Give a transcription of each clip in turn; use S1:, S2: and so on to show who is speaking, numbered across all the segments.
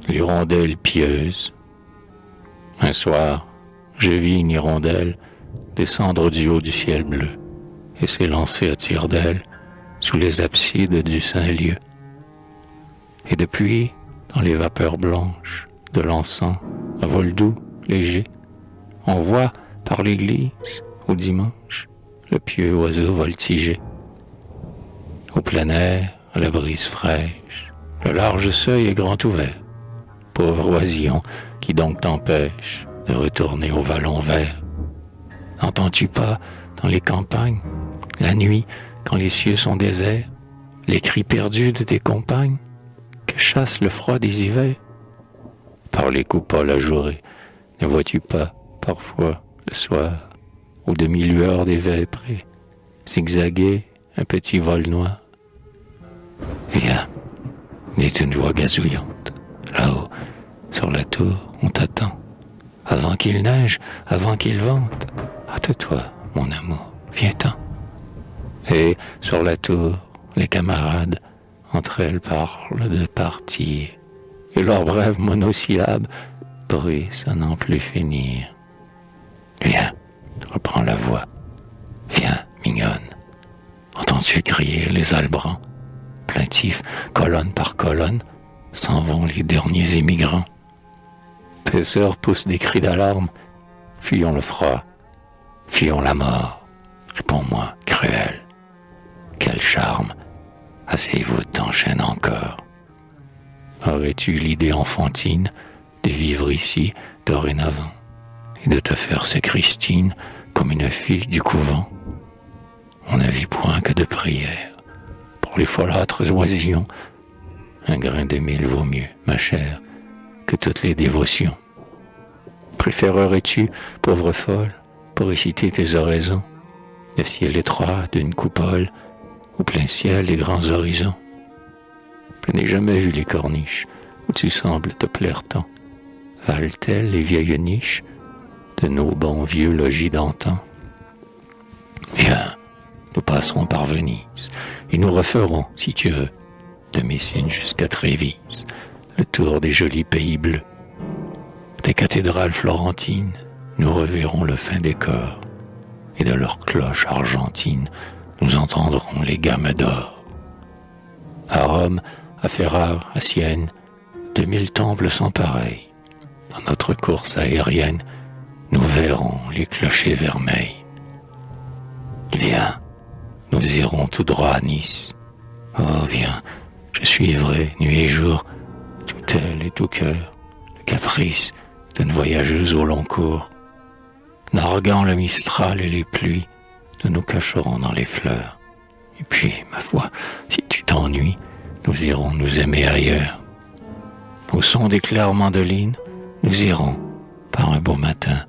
S1: l'hirondelle pieuse. Un soir, je vis une hirondelle descendre du haut du ciel bleu et s'élancer à tire-d'aile sous les absides du Saint-Lieu. Et depuis, dans les vapeurs blanches de l'encens, à vol doux, léger, on voit par l'église, au dimanche, le pieux oiseau voltiger. Au plein air, à la brise fraîche, le large seuil est grand ouvert. Pauvre oisillon, qui donc t'empêche de retourner au vallon vert? N'entends-tu pas, dans les campagnes, la nuit, quand les cieux sont déserts, les cris perdus de tes compagnes, que chasse le froid des hivers? Par les coupoles ajourées, ne vois-tu pas, parfois, le soir, aux demi-lueurs des vêpres, zigzaguer un petit vol noir? Viens, dit une voix gazouillante. Là-haut, sur la tour, on t'attend. Avant qu'il neige, avant qu'il vente, hâte-toi, mon amour, viens-t'en. Et sur la tour, les camarades, entre elles parlent de partir, et leurs brèves monosyllabes, bruit ça n'en plus finir. Viens, reprends la voix. Viens, mignonne. Entends-tu crier les albrans? Plaintifs, colonne par colonne, s'en vont les derniers immigrants. Tes sœurs poussent des cris d'alarme. Fuyons le froid, fuyons la mort. Réponds-moi, cruel. Quel charme à ces voûtes t'enchaînent encore. Aurais-tu l'idée enfantine de vivre ici dorénavant et de te faire sacristine comme une fille du couvent? On ne vit point que de prières. Pour les folâtres oisillons, un grain de mil vaut mieux, ma chère, que toutes les dévotions. Préférerais-tu, pauvre folle, pour réciter tes oraisons, le ciel étroit d'une coupole, au plein ciel les grands horizons? Je n'ai jamais vu les corniches où tu sembles te plaire tant. Valent-elles les vieilles niches de nos bons vieux logis d'antan? Viens, nous passerons par Venise et nous referons, si tu veux, de Messine jusqu'à Trévise, le tour des jolis pays bleus. Des cathédrales florentines, nous reverrons le fin décor, et de leurs cloches argentines, nous entendrons les gammes d'or. À Rome, à Ferrare, à Sienne, 2000 temples sont pareils. Dans notre course aérienne, nous verrons les clochers vermeils. Viens, nous irons tout droit à Nice. Oh, viens, je suivrai nuit et jour, tout aile et tout cœur, le caprice d'une voyageuse au long cours. Narguant le mistral et les pluies, nous nous cacherons dans les fleurs. Et puis, ma foi, si tu t'ennuies, nous irons nous aimer ailleurs. Au son des claires mandolines, nous irons, par un beau matin,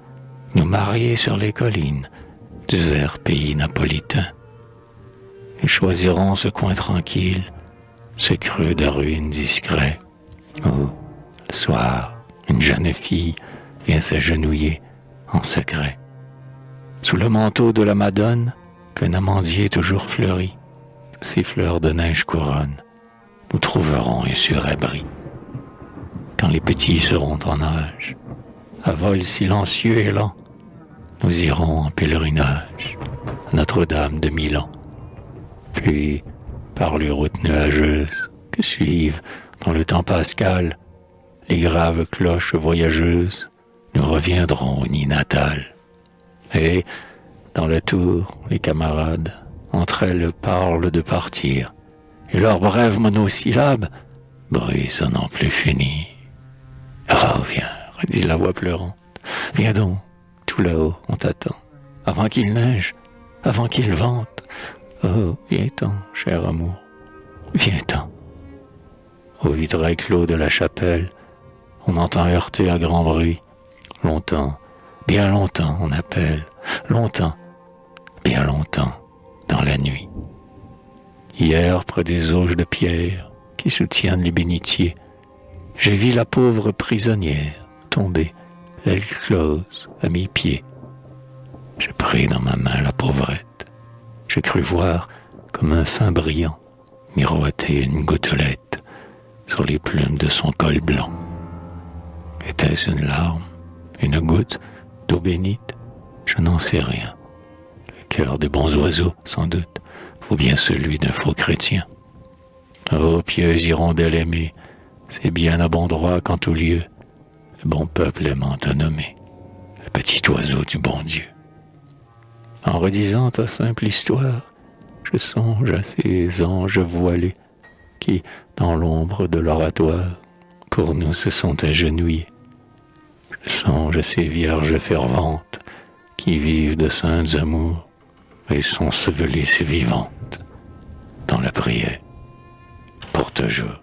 S1: nous marier sur les collines du vert pays napolitain. Nous choisirons ce coin tranquille, ce creux de ruines discret, où, le soir, une jeune fille vient s'agenouiller en secret. Sous le manteau de la Madone, qu'un amandier toujours fleuri, ses fleurs de neige couronnent, nous trouverons un sûr abri. Quand les petits seront en âge, à vol silencieux et lent, nous irons en pèlerinage à Notre-Dame de Milan. Puis, par les routes nuageuses que suivent dans le temps pascal les graves cloches voyageuses, nous reviendrons au nid natal. Et, dans la tour, les camarades, entre elles parlent de partir, et leurs brèves monosyllabes, bruit ça n'en plus fini. Ah, viens, redit la voix pleurante, viens donc, tout là-haut, on t'attend, avant qu'il neige, avant qu'il vente. Oh, viens-t'en, cher amour, viens-t'en. Au vitrail clos de la chapelle, on entend heurter à grand bruit. Longtemps, bien longtemps, on appelle, longtemps, bien longtemps, dans la nuit. Hier, près des auges de pierre qui soutiennent les bénitiers, j'ai vu la pauvre prisonnière tomber, l'aile close, à mes pieds. Je pris dans ma main la pauvrette. Je crus voir, comme un fin brillant, miroiter une gouttelette sur les plumes de son col blanc. Était-ce une larme, une goutte d'eau bénite? Je n'en sais rien. Le cœur des bons oiseaux, sans doute, ou bien celui d'un faux chrétien. Ô pieuse hirondelle aimée, c'est bien à bon droit qu'en tout lieu, le bon peuple aimant t'a nommé, le petit oiseau du bon Dieu. En redisant ta simple histoire, je songe à ces anges voilés qui, dans l'ombre de l'oratoire, pour nous se sont agenouillés. Je songe à ces vierges ferventes qui vivent de saintes amours et sont sevelées vivantes dans la prière pour toujours.